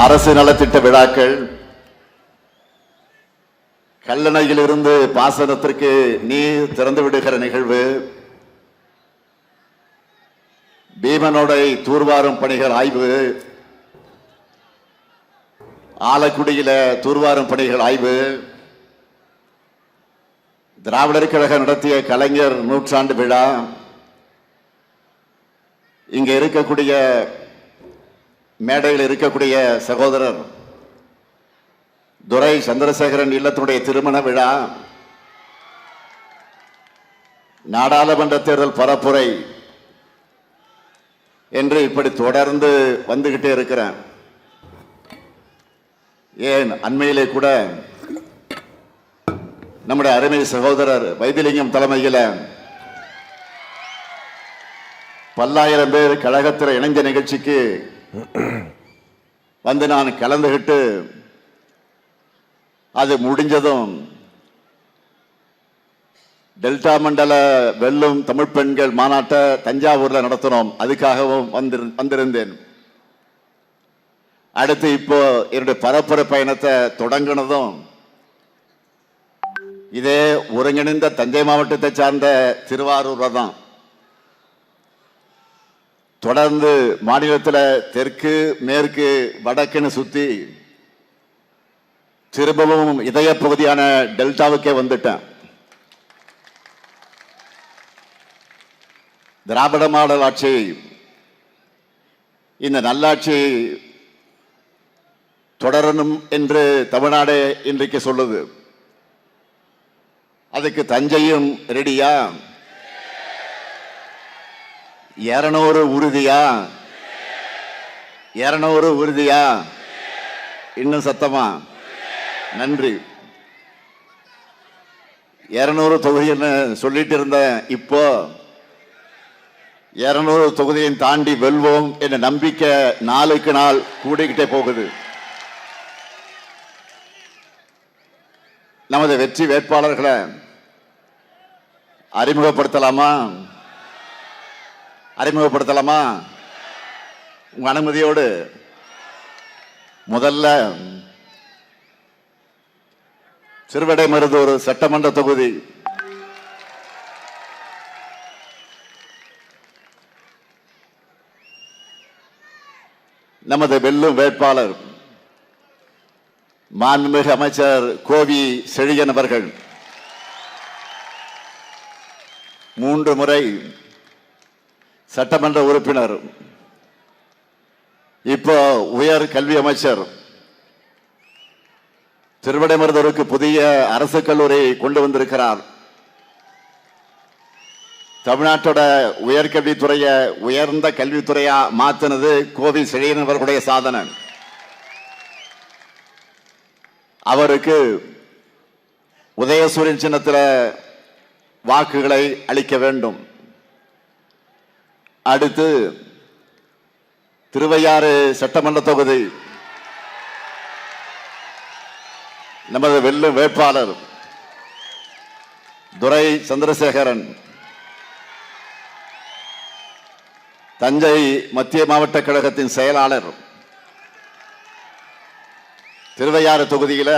அரசு நலத்திட்ட விழாக்கள், கல்லணையிலிருந்து பாசனத்திற்கு நீர் திறந்து விடுகிற நிகழ்வு, பீமனோடை தூர்வாரும் பணிகள் ஆய்வு, ஆலக்குடியில தூர்வாரும் பணிகள் ஆய்வு, திராவிடர் கழகம் நடத்திய கலைஞர் நூற்றாண்டு விழா, இங்க இருக்கக்கூடிய மேடையில் இருக்கக்கூடிய சகோதரர் துரை சந்திரசேகரன் இல்லத்தினுடைய திருமண விழா, நாடாளுமன்ற தேர்தல் பரப்புரை என்று இப்படி தொடர்ந்து வந்துகிட்டே இருக்கிறேன். ஏன் அண்மையிலே கூட நம்முடைய அருமை சகோதரர் வைத்திலிங்கம் தலைமையில் பல்லாயிரம் பேர் கழகத்தில் இணைந்த நிகழ்ச்சிக்கு வந்து நான் கலந்துகிட்டு அது முடிஞ்சதும் டெல்டா மண்டல வெல்லும் தமிழ் பெண்கள் மாநாட்டை தஞ்சாவூர்ல நடத்தினோம். அதுக்காகவும் வந்திருந்தேன். அடுத்து இப்போ என்னுடைய பரப்புரை பயணத்தை தொடங்கினதும் இதே ஒருங்கிணைந்த தஞ்சை மாவட்டத்தை சார்ந்த திருவாரூர் தான். தொடர்ந்து மாநிலத்தில் தெற்கு மேற்கு வடக்குன்னு சுத்தி திரும்பவும் இதய பகுதியான டெல்டாவுக்கே வந்துட்டேன். திராவிட மாடல் ஆட்சி, இந்த நல்லாட்சி தொடரணும் என்று தமிழ்நாடு இன்றைக்கு சொல்லுது. அதுக்கு தஞ்சையும் ரெடியா? 200 உறுதியா? 200 உறுதியா? இன்னும் சத்தமா? நன்றி. 200 தொகுதின்னு சொல்லிட்டு இருந்தேன். இப்போ 200 தொகுதியை தாண்டி வெல்வோம் என்ற நம்பிக்கை நாளுக்கு நாள் கூடிக்கிட்டே போகுது. நமது வெற்றி வேட்பாளர்களை அறிமுகப்படுத்தலாமா? உங்க அனுமதியோடு முதல்ல திருவிடைமருதூர் சட்டமன்ற தொகுதி நமது வெல்லும் வேட்பாளர் மாண்புமிகு அமைச்சர் கோவி செழியன் அவர்கள் 3 முறை சட்டமன்ற உறுப்பினர், இப்போ உயர் கல்வி அமைச்சர், திருவிடைமருதூருக்கு புதிய அரசு கல்லூரி கொண்டு வந்திருக்கிறார். தமிழ்நாட்டோட உயர்கல்வித்துறையை உயர்ந்த கல்வித்துறையா மாத்தினது கோவி செழியன் அவர்களுடைய சாதனை. அவருக்கு உதயசூரியன் சின்னத்தில் வாக்குகளை அளிக்க வேண்டும். அடுத்து திருவையாறு சட்டமன்ற தொகுதி நமது வெல்லும் வேட்பாளர் துரை சந்திரசேகரன், தஞ்சை மத்திய மாவட்ட கழகத்தின் செயலாளர், திருவையாறு தொகுதியில்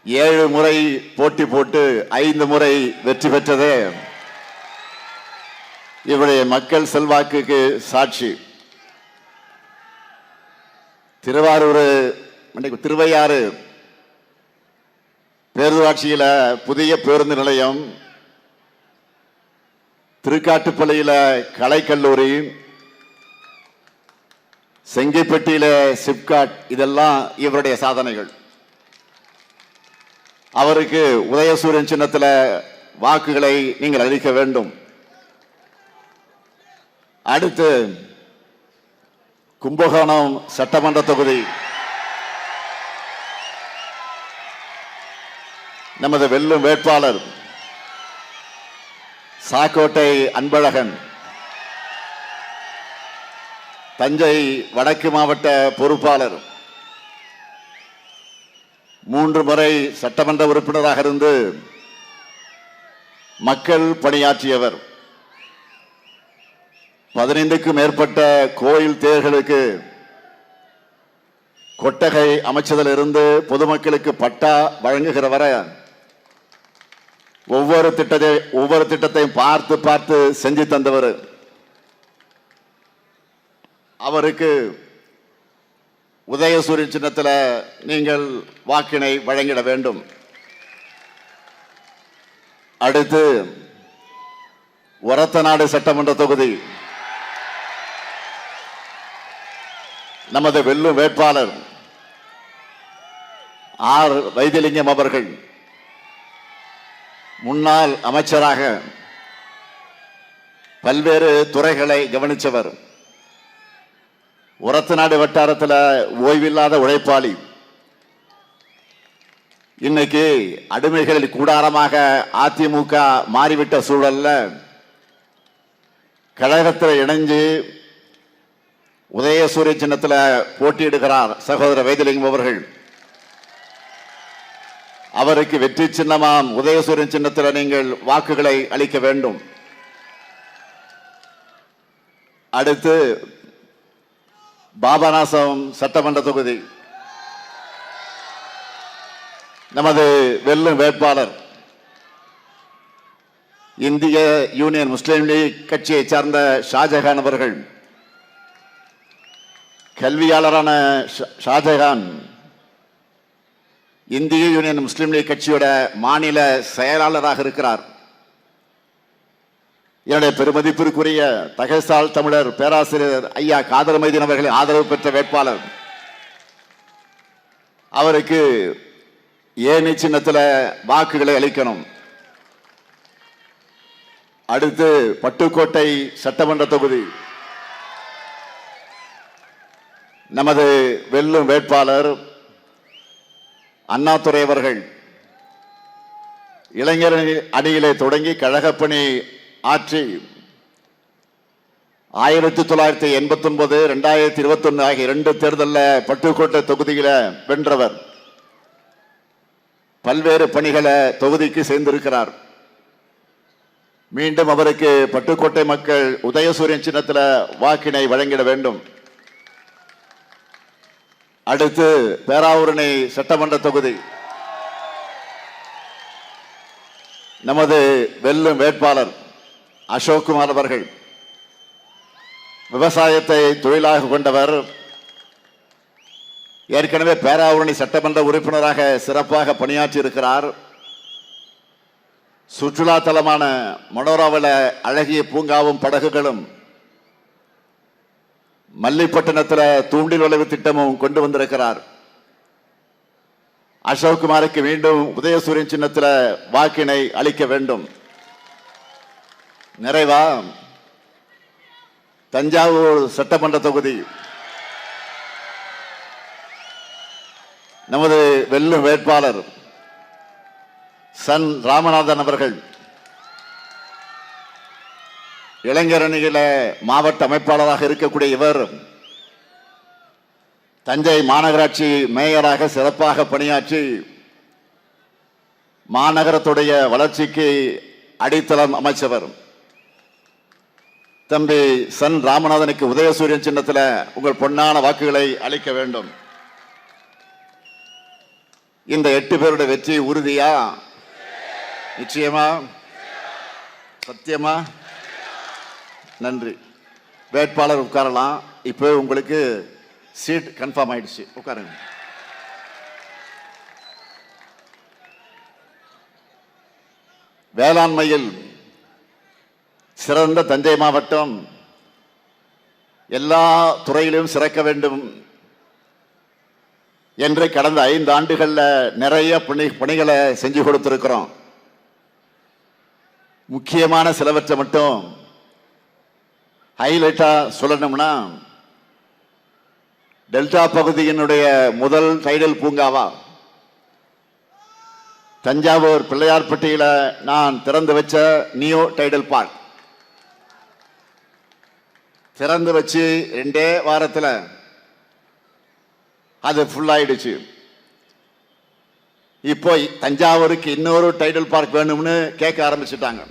7 முறை போட்டி போட்டு 5 முறை வெற்றி பெற்றதே இவருடைய மக்கள் செல்வாக்குக்கு சாட்சி. திருவையாறு பேரூராட்சியில புதிய பேருந்து நிலையம், திருக்காட்டுப்பள்ளியில கலைக்கல்லூரி, செங்கிப்பட்டியில சிப்காட், இதெல்லாம் இவருடைய சாதனைகள். அவருக்கு உதயசூரியன் சின்னத்தில் வாக்குகளை நீங்கள் அளிக்க வேண்டும். அடுத்து கும்பகோணம் சட்டமன்ற தொகுதி நமது வெல்லும் வேட்பாளர் சாக்கோட்டை அன்பழகன், தஞ்சை வடக்கு மாவட்ட பொறுப்பாளர், 3 முறை சட்டமன்ற உறுப்பினராக இருந்து மக்கள் பணியாற்றியவர். 15க்கும் மேற்பட்ட கோயில் தேர்களுக்கு கொட்டகை அமைச்சதிலிருந்து பொதுமக்களுக்கு பட்டா வழங்குகிற வரை ஒவ்வொரு திட்டத்தையும் பார்த்து பார்த்து செஞ்சு தந்தவர். அவருக்கு உதயசூரியன் சின்னத்தில் நீங்கள் வாக்கினை வழங்கிட வேண்டும். அடுத்து ஒரத்தநாடு சட்டமன்ற தொகுதி நமது வெல்லும் வேட்பாளர் ஆர் வைத்திலிங்கம் அவர்கள் முன்னாள் அமைச்சராக பல்வேறு துறைகளை கவனித்தவர். ஒரத்தநாடு வட்டாரத்தில் ஓய்வில்லாத உழைப்பாளி. இன்னைக்கு அடிமைகளில் கூடாரமாக அதிமுக மாறிவிட்ட சூழல்ல கழகத்தில் இணைஞ்சு உதயசூரிய சின்னத்தில் போட்டியிடுகிறார் சகோதரர் வைத்திலிங்கம் அவர்கள். அவருக்கு வெற்றி சின்னமாம் உதயசூரியன் சின்னத்தில் நீங்கள் வாக்குகளை அளிக்க வேண்டும். அடுத்து பாபநாசம் சட்டமன்ற தொகுதி நமது வெல்லும் வேட்பாளர் இந்திய யூனியன் முஸ்லீம் லீக் கட்சியை சார்ந்த ஷாஜகான் அவர்கள். கல்வியாளரான ஷாஜகான் இந்திய யூனியன் முஸ்லீம் லீக் கட்சியோட மாநில செயலாளராக இருக்கிறார். என்னுடைய பெருமதிப்பிற்குரிய தகசால் தமிழர் பேராசிரியர் ஐயா காதர் மைதீன் அவர்களின் ஆதரவு பெற்ற வேட்பாளர். அவருக்கு ஏணி சின்னத்தில் வாக்குகளை அளிக்கணும். அடுத்து பட்டுக்கோட்டை சட்டமன்ற தொகுதி நமது வெல்லும் வேட்பாளர் அண்ணாதுரை அவர்கள். இளைஞர் அணியிலே தொடங்கி கழகப்பணி ஆற்றி 1989, 2021 ஆகிய 2 தேர்தலில் பட்டுக்கோட்டை தொகுதியில வென்றவர். பல்வேறு பணிகளை தொகுதிக்கு சேர்ந்திருக்கிறார். மீண்டும் அவருக்கு பட்டுக்கோட்டை மக்கள் உதயசூரியன் சின்னத்தில் வாக்கினை வழங்கிட வேண்டும். அடுத்து பேராவூரணி சட்டமன்ற தொகுதி நமது வெல்லும் வேட்பாளர் அசோக்குமார் அவர்கள். விவசாயத்தை தொழிலாக கொண்டவர். ஏற்கனவே பேராவூரணி சட்டமன்ற உறுப்பினராக சிறப்பாக பணியாற்றி இருக்கிறார். சுற்றுலா தலமான மனோராவில் அழகிய பூங்காவும் படகுகளும், மல்லிப்பட்டினத்தில் தூண்டில் விளைவு திட்டமும் கொண்டு வந்திருக்கிறார். அசோக்குமாருக்கு மீண்டும் உதயசூரியன் சின்னத்தில் வாக்கினை அளிக்க வேண்டும். நிறைவா தஞ்சாவூர் சட்டமன்ற தொகுதி நமது வெல்லும் வேட்பாளர் சன் ராமநாதன் அவர்கள். இளைஞர் அணியில மாவட்ட அமைப்பாளராக இருக்கக்கூடிய இவர் தஞ்சை மாநகராட்சி மேயராக சிறப்பாக பணியாற்றி மாநகரத்துடைய வளர்ச்சிக்கு அடித்தளம் அமைச்சவர். தம்பி சன் ராமநாதனுக்கு உதயசூரியன் சின்னத்தில் உங்கள் பொன்னான வாக்குகளை அளிக்க வேண்டும். இந்த 8 பேருடைய வெற்றி உறுதியா? நிச்சயமா? சத்தியமா? நன்றி. வேட்பாளர் உட்காரலாம். இப்போ உங்களுக்கு சீட் கன்ஃபார்ம் ஆயிடுச்சு, உட்காருங்க. வேளாண்மையில் சிறந்த தஞ்சை மாவட்டம் எல்லா துறையிலும் சிறக்க வேண்டும் என்று கடந்த 5 ஆண்டுகள்ல நிறைய பணிகளை செஞ்சு கொடுத்திருக்கிறோம். முக்கியமான சிலவற்றை மட்டும் ஹைலைட்டா சொல்லணும்னா, டெல்டா பகுதியினுடைய முதல் டைடல் பூங்காவா தஞ்சாவூர் பிள்ளையார்பட்டியில நான் திறந்து வச்ச நியோ டைடல் பார்க் திறந்து வச்சு 2 வாரத்தில் அது ஃபுல் ஆயிடுச்சு. இப்போ தஞ்சாவூருக்கு இன்னொரு டைடல் பார்க் வேணும்னு கேட்க ஆரம்பிச்சுட்டாங்க.